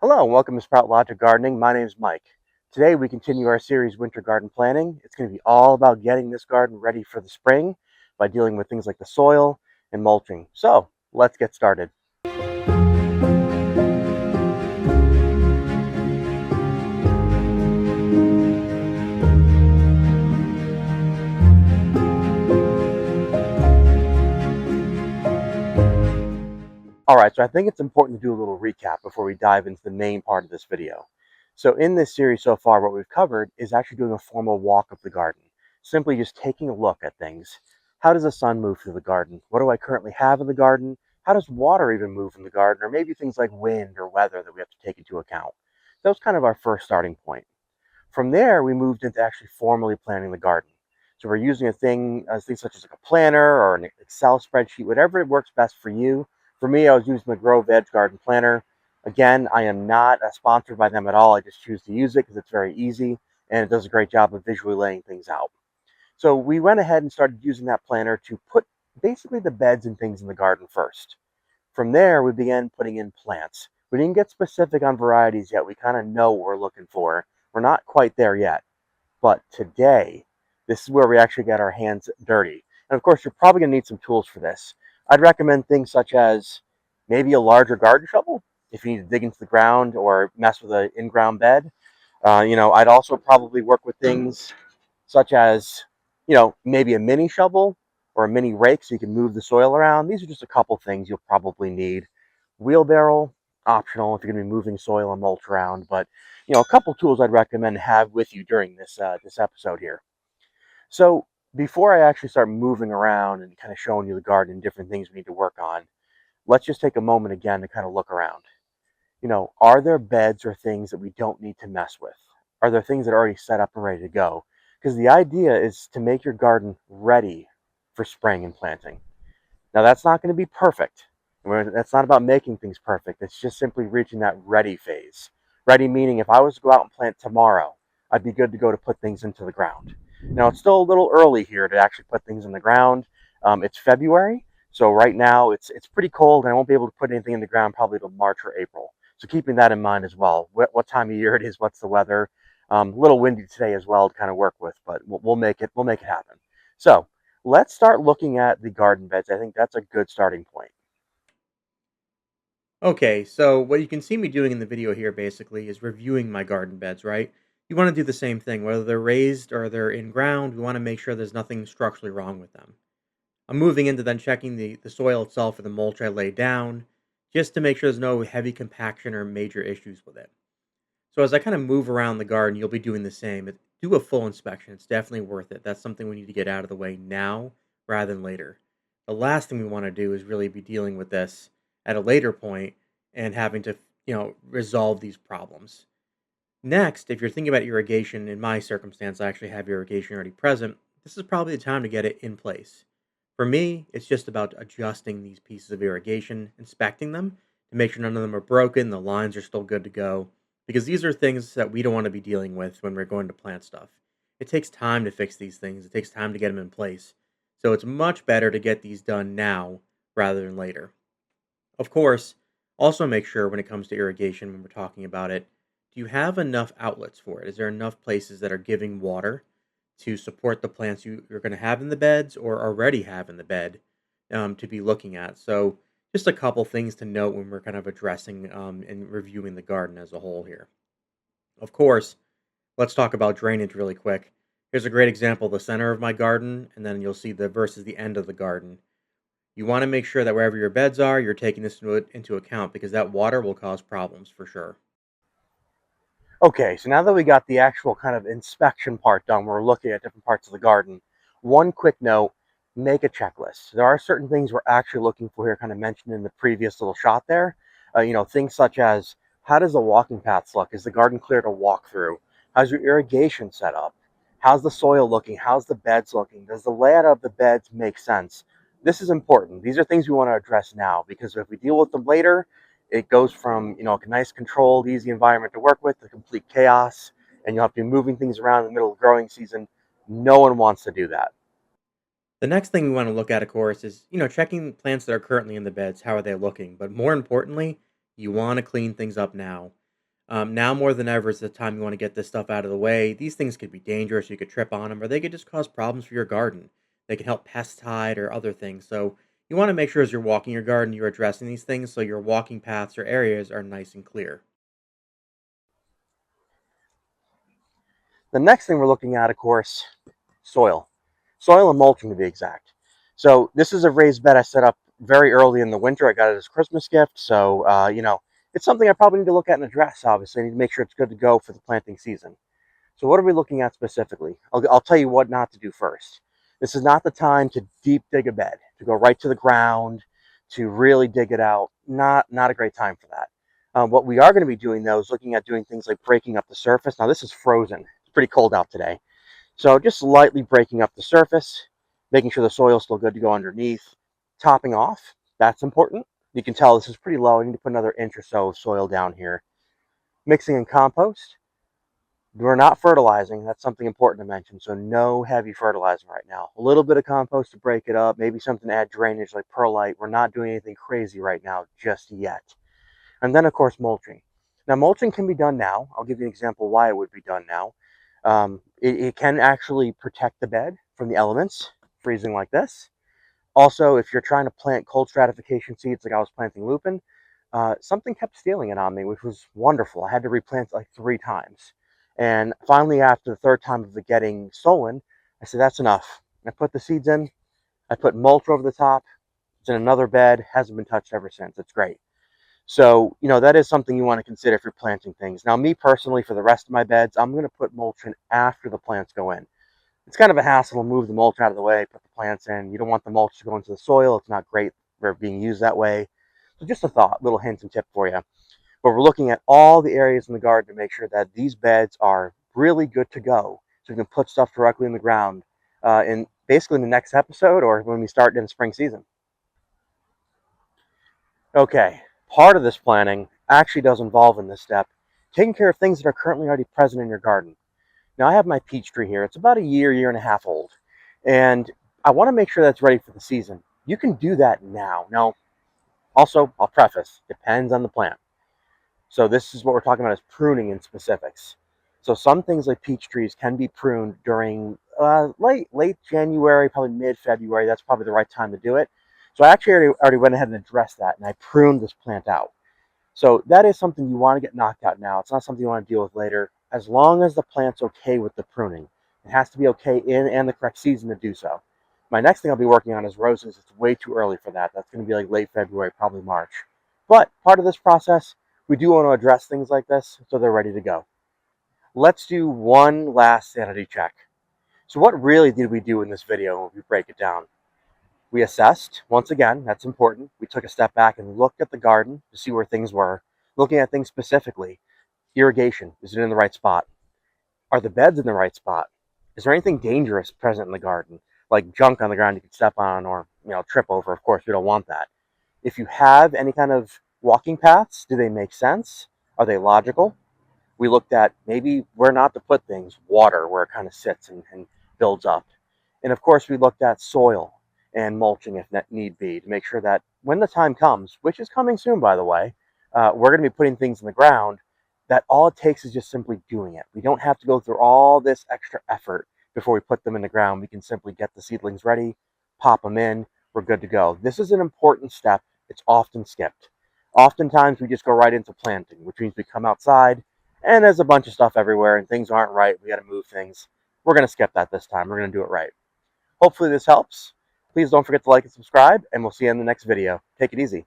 Hello and welcome to Sproutlogic Gardening. My name is Mike. Today we continue our series Winter Garden Planning. It's going to be all about getting this garden ready for the spring by dealing with things like the soil and mulching. So let's get started. Alright, so I think it's important to do a little recap before we dive into the main part of this video. So in this series so far, what we've covered is actually doing a formal walk of the garden. Simply just taking a look at things. How does the sun move through the garden? What do I currently have in the garden? How does water even move in the garden? Or maybe things like wind or weather that we have to take into account. That was kind of our first starting point. From there, we moved into actually formally planning the garden. So we're using things such as like a planner or an Excel spreadsheet, whatever works best for you. For me, I was using the Grow Veg Garden Planner. Again, I am not sponsored by them at all. I just choose to use it because it's very easy and it does a great job of visually laying things out. So we went ahead and started using that planner to put basically the beds and things in the garden first. From there, we began putting in plants. We didn't get specific on varieties yet. We kind of know what we're looking for. We're not quite there yet. But today, this is where we actually get our hands dirty. And of course, you're probably going to need some tools for this. I'd recommend things such as maybe a larger garden shovel if you need to dig into the ground or mess with an in-ground bed. I'd also probably work with things such as, maybe a mini shovel or a mini rake so you can move the soil around. These are just a couple things you'll probably need. Wheelbarrow, optional if you're going to be moving soil and mulch around, but a couple tools I'd recommend have with you during this episode here. So before I actually start moving around and kind of showing you the garden and different things we need to work on, let's just take a moment again to kind of look around. Are there beds or things that we don't need to mess with? Are there things that are already set up and ready to go? Because the idea is to make your garden ready for spring and planting. Now, that's not going to be perfect. That's not about making things perfect. It's just simply reaching that ready phase. Ready meaning if I was to go out and plant tomorrow, I'd be good to go to put things into the ground. Now, it's still a little early here to actually put things in the ground. It's February, so right now it's pretty cold, and I won't be able to put anything in the ground probably till March or April. So keeping that in mind as well. What time of year it is, what's the weather. A little windy today as well to kind of work with, but we'll make it happen. So let's start looking at the garden beds. I think that's a good starting point. Okay, so what you can see me doing in the video here basically is reviewing my garden beds, right? You want to do the same thing, whether they're raised or they're in ground, we want to make sure there's nothing structurally wrong with them. I'm moving into then checking the soil itself or the mulch I laid down, just to make sure there's no heavy compaction or major issues with it. So as I kind of move around the garden, you'll be doing the same. Do a full inspection. It's definitely worth it. That's something we need to get out of the way now rather than later. The last thing we want to do is really be dealing with this at a later point and having to, resolve these problems. Next, if you're thinking about irrigation, in my circumstance, I actually have irrigation already present. This is probably the time to get it in place. For me, it's just about adjusting these pieces of irrigation, inspecting them to make sure none of them are broken, the lines are still good to go, because these are things that we don't want to be dealing with when we're going to plant stuff. It takes time to fix these things, it takes time to get them in place. So it's much better to get these done now rather than later. Of course, also make sure when it comes to irrigation, when we're talking about it, do you have enough outlets for it? Is there enough places that are giving water to support the plants you're going to have in the beds or already have in the bed to be looking at? So, just a couple things to note when we're kind of addressing and reviewing the garden as a whole here. Of course, let's talk about drainage really quick. Here's a great example of the center of my garden, and then you'll see the versus the end of the garden. You want to make sure that wherever your beds are, you're taking this into account because that water will cause problems for sure. Okay, so now that we got the actual kind of inspection part done, we're looking at different parts of the garden. One quick note, make a checklist. There are certain things we're actually looking for here, kind of mentioned in the previous little shot there. Things such as how does the walking paths look? Is the garden clear to walk through? How's your irrigation set up? How's the soil looking? How's the beds looking? Does the layout of the beds make sense? This is important. These are things we want to address now because if we deal with them later, it goes from a nice controlled easy environment to work with to complete chaos, and you'll have to be moving things around in the middle of growing season. No one wants to do that. The next thing we want to look at, of course, is checking plants that are currently in the beds. How are they looking? But more importantly, you want to clean things up now. Now more than ever is the time you want to get this stuff out of the way. These things could be dangerous. You could trip on them, or they could just cause problems for your garden. They can help pest hide or other things. So you want to make sure as you're walking your garden, you're addressing these things so your walking paths or areas are nice and clear. The next thing we're looking at, of course, soil. Soil and mulching to be exact. So this is a raised bed I set up very early in the winter. I got it as a Christmas gift. So, it's something I probably need to look at and address, obviously. I need to make sure it's good to go for the planting season. So what are we looking at specifically? I'll tell you what not to do first. This is not the time to deep dig a bed, to go right to the ground, to really dig it out. Not a great time for that. What we are going to be doing, though, is looking at doing things like breaking up the surface. Now, this is frozen. It's pretty cold out today. So just lightly breaking up the surface, making sure the soil's still good to go underneath. Topping off, that's important. You can tell this is pretty low. I need to put another inch or so of soil down here. Mixing in compost. We're not fertilizing. That's something important to mention. So no heavy fertilizing right now. A little bit of compost to break it up, maybe something to add drainage like perlite. We're not doing anything crazy right now just yet. And then, of course, mulching. Now, mulching can be done now. I'll give you an example why it would be done now. It can actually protect the bed from the elements, freezing like this. Also, if you're trying to plant cold stratification seeds like I was planting lupin, something kept stealing it on me, which was wonderful. I had to replant it like 3 times. And finally, after the third time of it getting stolen, I said, that's enough. I put the seeds in, I put mulch over the top. It's in another bed, hasn't been touched ever since. It's great. So, that is something you want to consider if you're planting things. Now, me personally, for the rest of my beds, I'm going to put mulch in after the plants go in. It's kind of a hassle to move the mulch out of the way, put the plants in. You don't want the mulch to go into the soil. It's not great for being used that way. So just a thought, little hint and tip for you. But we're looking at all the areas in the garden to make sure that these beds are really good to go. So we can put stuff directly in the ground in basically in the next episode or when we start in the spring season. Okay, part of this planning actually does involve in this step taking care of things that are currently already present in your garden. Now I have my peach tree here. It's about a year and a half old. And I want to make sure that's ready for the season. You can do that now. Now, also, I'll preface, depends on the plant. So this is what we're talking about is pruning in specifics. So some things like peach trees can be pruned during late January, probably mid-February. That's probably the right time to do it. So I actually already went ahead and addressed that, and I pruned this plant out. So that is something you want to get knocked out now. It's not something you want to deal with later, as long as the plant's okay with the pruning. It has to be okay in and the correct season to do so. My next thing I'll be working on is roses. It's way too early for that. That's going to be like late February, probably March. But part of this process, we do want to address things like this so they're ready to go. Let's do one last sanity check. So what really did we do in this video when we break it down? We assessed, once again, that's important. We took a step back and looked at the garden to see where things were, looking at things specifically. Irrigation, is it in the right spot? Are the beds in the right spot? Is there anything dangerous present in the garden, like junk on the ground you could step on or trip over? Of course, we don't want that. If you have any kind of walking paths, do they make sense? Are they logical? We looked at maybe where not to put things, water, where it kind of sits and builds up. And of course, we looked at soil and mulching if need be to make sure that when the time comes, which is coming soon, by the way, we're going to be putting things in the ground, that all it takes is just simply doing it. We don't have to go through all this extra effort before we put them in the ground. We can simply get the seedlings ready, pop them in, we're good to go. This is an important step. It's often skipped. Oftentimes, we just go right into planting, which means we come outside, and there's a bunch of stuff everywhere and things aren't right. We got to move things. We're going to skip that this time. We're going to do it right. Hopefully this helps. Please don't forget to like and subscribe, and we'll see you in the next video. Take it easy.